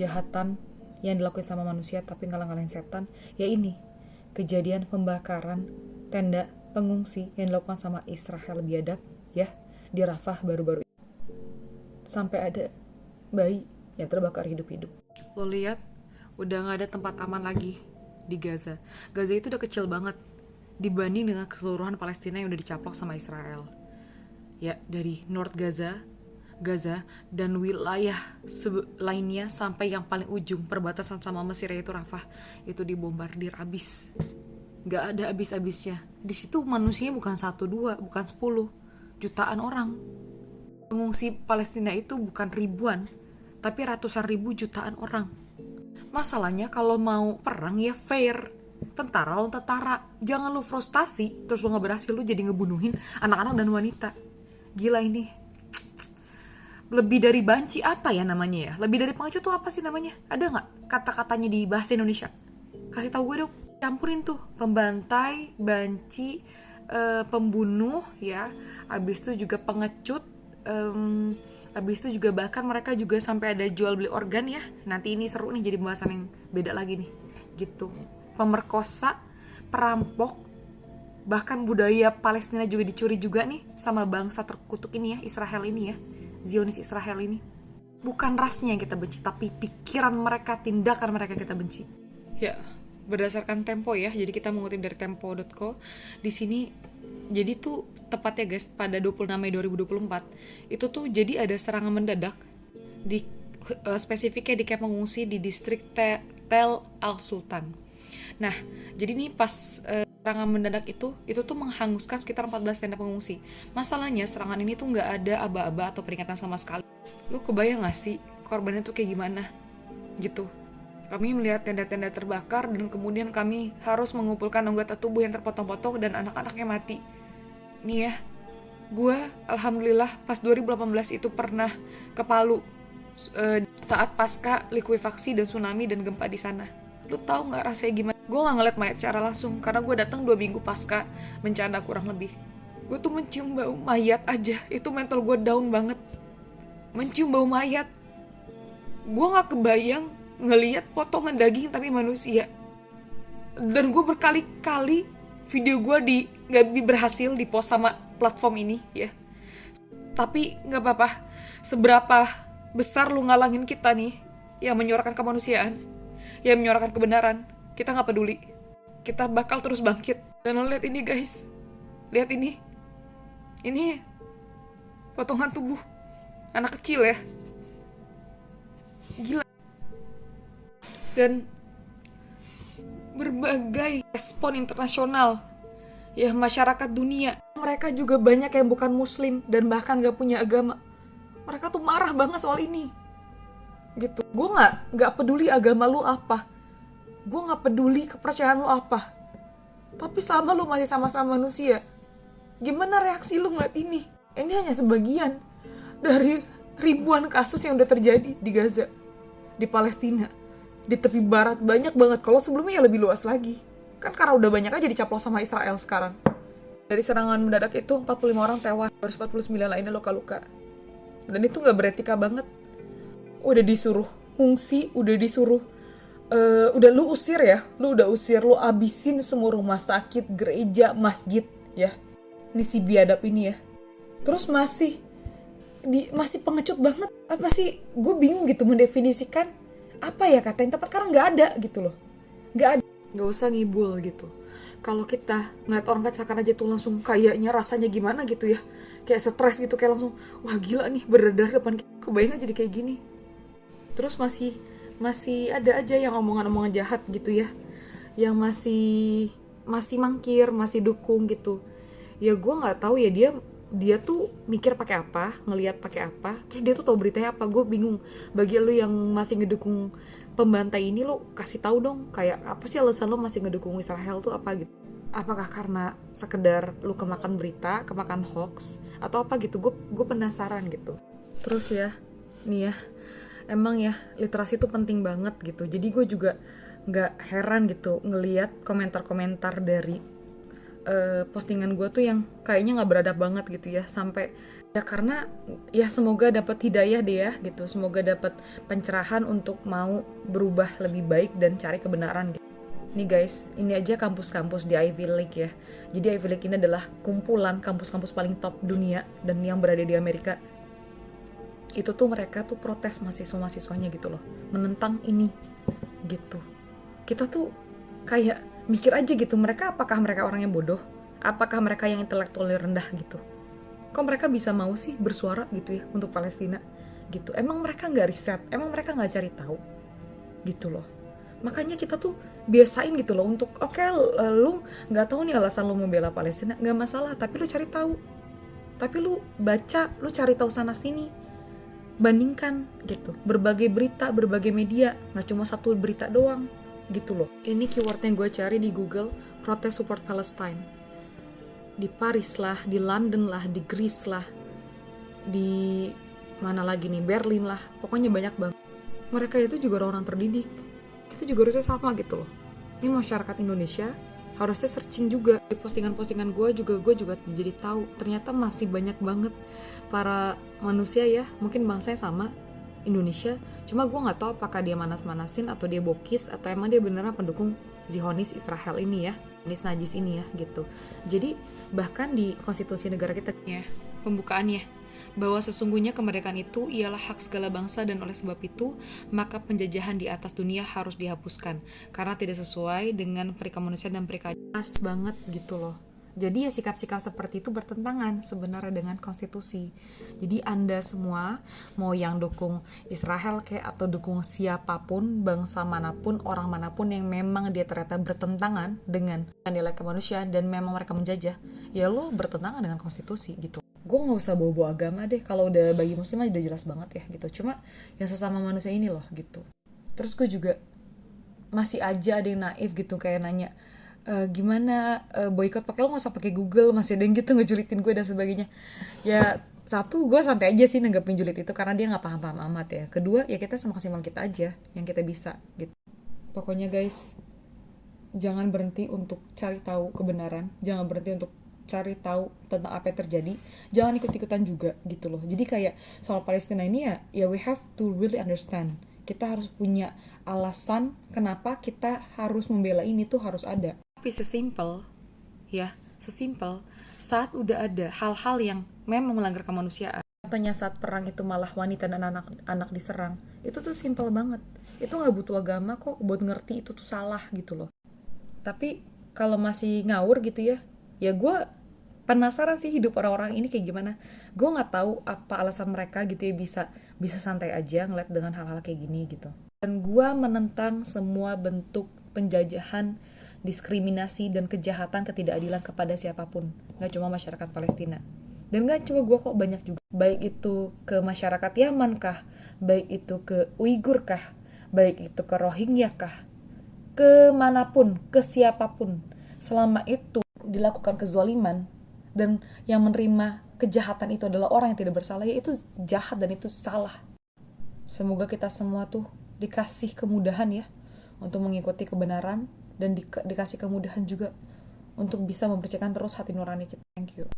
kejahatan yang dilakukan sama manusia tapi ngalah-ngalahin setan, ya ini kejadian pembakaran tenda pengungsi yang dilakukan sama Israel biadab ya di Rafah baru-baru ini. Sampai ada bayi yang terbakar hidup-hidup. Lo lihat, udah gak ada tempat aman lagi di Gaza. Gaza itu udah kecil banget dibanding dengan keseluruhan Palestina yang udah dicaplok sama Israel. Ya, dari North Gaza dan wilayah lainnya sampai yang paling ujung perbatasan sama Mesir yaitu Rafah itu dibombardir abis. Gak ada abis-abisnya. Di situ manusianya bukan 1, 2, bukan 10, jutaan orang. Pengungsi Palestina itu bukan ribuan, tapi ratusan ribu, jutaan orang. Masalahnya kalau mau perang ya fair. Tentara lawan tentara. Jangan lu frustasi terus lu gak berhasil, lu jadi ngebunuhin anak-anak dan wanita. Gila ini. Lebih dari banci apa ya namanya ya? Lebih dari pengecut tuh apa sih namanya? Ada gak kata-katanya di bahasa Indonesia? Kasih tahu gue dong. Campurin tuh pembantai, banci, pembunuh ya. Abis itu juga pengecut. Abis itu juga bahkan mereka juga sampai ada jual beli organ ya. Nanti ini seru nih, jadi pembahasan yang beda lagi nih gitu. Pemerkosa, perampok, bahkan budaya Palestina juga dicuri juga nih sama bangsa terkutuk ini ya, Israel ini ya, Zionis Israel ini. Bukan rasnya yang kita benci, tapi pikiran mereka, tindakan mereka kita benci. Ya, berdasarkan Tempo ya, jadi kita mengutip dari tempo.co. Di sini jadi tuh tepatnya guys pada 26 Mei 2024 itu tuh jadi ada serangan mendadak di spesifiknya di kamp pengungsi di distrik Tel Al Sultan. Nah, jadi nih pas serangan mendadak itu tuh menghanguskan sekitar 14 tenda pengungsi. Masalahnya serangan ini tuh nggak ada aba-aba atau peringatan sama sekali. Lu kebayang nggak sih korbannya tuh kayak gimana? Gitu. Kami melihat tenda-tenda terbakar dan kemudian kami harus mengumpulkan anggota tubuh yang terpotong-potong dan anak-anaknya mati. Nih ya, gue alhamdulillah pas 2018 itu pernah ke Palu saat pasca likuifaksi dan tsunami dan gempa di sana. Lu tahu nggak rasanya gimana? Gue nggak ngeliat mayat secara langsung karena gue datang 2 minggu pasca bencana kurang lebih. Gue tuh mencium bau mayat aja, itu mental gue down banget. Mencium bau mayat, gue nggak kebayang ngelihat potongan daging tapi manusia. Dan gue berkali-kali video gue nggak berhasil di post sama platform ini ya. Tapi nggak apa-apa. Seberapa besar lu ngalangin kita nih yang menyuarakan kemanusiaan, yang menyuarakan kebenaran, kita nggak peduli. Kita bakal terus bangkit. Dan lo lihat ini guys, lihat ini potongan tubuh anak kecil ya, gila. Dan berbagai respon internasional ya, masyarakat dunia, mereka juga banyak yang bukan muslim dan bahkan gak punya agama, mereka tuh marah banget soal ini gitu. Gue gak peduli agama lu apa, gue gak peduli kepercayaan lu apa, tapi selama lu masih sama-sama manusia, gimana reaksi lu ngeliat ini? Ini hanya sebagian dari ribuan kasus yang udah terjadi di Gaza, di Palestina, di tepi barat banyak banget. Kalau sebelumnya ya lebih luas lagi. Kan karena udah banyak aja dicaplos sama Israel sekarang. Dari serangan mendadak itu 45 orang tewas, 249 lainnya luka-luka. Dan itu gak beretika banget. Udah disuruh fungsi, udah disuruh udah lu usir ya, lu udah abisin semua rumah sakit, gereja, masjid ya. Ini si biadab ini ya. Terus masih pengecut banget. Apa sih? Gue bingung gitu mendefinisikan apa ya kata yang tepat, karena nggak ada gitu loh. Nggak usah ngibul gitu. Kalau kita ngeliat orang kecelakaan aja tuh langsung kayaknya rasanya gimana gitu ya, kayak stres gitu, kayak langsung wah gila nih berdarah depan kita. Kebayang jadi kayak gini. Terus masih ada aja yang omongan-omongan jahat gitu ya, yang masih mangkir, masih dukung gitu. Ya gue nggak tahu ya dia tuh mikir pakai apa, ngelihat pakai apa, terus dia tuh tahu beritanya apa. Gue bingung. Bagi lu yang masih ngedukung pembantai ini, lo kasih tahu dong, kayak apa sih alasan lo masih ngedukung Israel tuh apa gitu? Apakah karena sekedar lu kemakan berita, kemakan hoax, atau apa gitu? Gue penasaran gitu. Terus ya, nih ya, emang ya literasi tuh penting banget gitu. Jadi gue juga nggak heran gitu ngelihat komentar-komentar dari postingan gue tuh yang kayaknya nggak beradab banget gitu ya, sampai Ya karena ya semoga dapat hidayah deh ya gitu, semoga dapat pencerahan untuk mau berubah lebih baik dan cari kebenaran gitu. Nih guys, ini aja kampus-kampus di Ivy League ya. Jadi Ivy League ini adalah kumpulan kampus-kampus paling top dunia dan yang berada di Amerika. Itu tuh mereka tuh protes mahasiswa-mahasiswanya gitu loh, menentang ini gitu. Kita tuh kayak mikir aja gitu, apakah mereka orang yang bodoh? Apakah mereka yang intelektualnya rendah gitu? Kok mereka bisa mau sih bersuara gitu ya untuk Palestina gitu? Emang mereka nggak riset? Emang mereka nggak cari tahu gitu loh? Makanya kita tuh biasain gitu loh untuk oke, lu nggak tahu nih alasan lu membela Palestina, nggak masalah, tapi lu cari tahu, tapi lu baca, lu cari tahu sana sini, bandingkan gitu, berbagai berita, berbagai media, nggak cuma satu berita doang gitu loh. Ini keyword yang gue cari di Google, protes support Palestine. Di Paris lah, di London lah, di Greece lah, di mana lagi nih, Berlin lah, pokoknya banyak banget. Mereka itu juga orang-orang terdidik, kita juga harusnya sama gitu loh. Ini masyarakat Indonesia harusnya searching juga di postingan-postingan gue juga jadi tahu ternyata masih banyak banget para manusia ya, mungkin bangsanya sama Indonesia, cuma gue nggak tahu apakah dia manas-manasin atau dia bokis atau emang dia beneran pendukung Zionis Israel ini ya, Zionis najis ini ya gitu. Jadi bahkan di konstitusi negara kita ya, pembukaannya bahwa sesungguhnya kemerdekaan itu ialah hak segala bangsa dan oleh sebab itu maka penjajahan di atas dunia harus dihapuskan karena tidak sesuai dengan peri kemanusiaan dan peri keadilan. Pas banget gitu loh. Jadi ya sikap-sikap seperti itu bertentangan sebenarnya dengan konstitusi. Jadi Anda semua, mau yang dukung Israel kayak atau dukung siapapun, bangsa manapun, orang manapun yang memang dia ternyata bertentangan dengan nilai kemanusiaan dan memang mereka menjajah, ya lo bertentangan dengan konstitusi gitu. Gue gak usah bawa-bawa agama deh, kalau udah bagi muslim udah jelas banget ya gitu. Cuma yang sesama manusia ini loh gitu. Terus gue juga masih aja ada yang naif gitu kayak nanya, gimana boykot pakai, lo nggak usah pakai Google, masih ada yang gitu ngejulitin gue dan sebagainya. Ya satu, gue santai aja sih nanggepin julid itu karena dia nggak paham-paham amat ya. Kedua, ya kita sama kesimpang kita aja yang kita bisa gitu. Pokoknya guys, jangan berhenti untuk cari tahu kebenaran, jangan berhenti untuk cari tahu tentang apa yang terjadi, jangan ikut-ikutan juga gitu loh. Jadi kayak soal Palestina ini ya we have to really understand, kita harus punya alasan kenapa kita harus membela ini tuh harus ada. Tapi sesimpel ya, sesimpel saat udah ada hal-hal yang memang melanggar kemanusiaan, contohnya saat perang itu malah wanita dan anak diserang, itu tuh simpel banget, itu nggak butuh agama kok buat ngerti itu tuh salah gitu loh. Tapi kalau masih ngawur gitu ya, ya gue penasaran sih hidup orang-orang ini kayak gimana. Gue nggak tahu apa alasan mereka gitu ya bisa santai aja ngeliat dengan hal-hal kayak gini gitu. Dan gue menentang semua bentuk penjajahan, diskriminasi dan kejahatan ketidakadilan kepada siapapun, nggak cuma masyarakat Palestina. Dan gak cuma gue kok, banyak juga. Baik itu ke masyarakat Yaman kah, baik itu ke Uighur kah, baik itu ke Rohingya kah, kemanapun, ke siapapun, selama itu dilakukan kezaliman dan yang menerima kejahatan itu adalah orang yang tidak bersalah, ya itu jahat dan itu salah. Semoga kita semua tuh dikasih kemudahan ya untuk mengikuti kebenaran dan dikasih kemudahan juga untuk bisa membersihkan terus hati nurani kita. Thank you.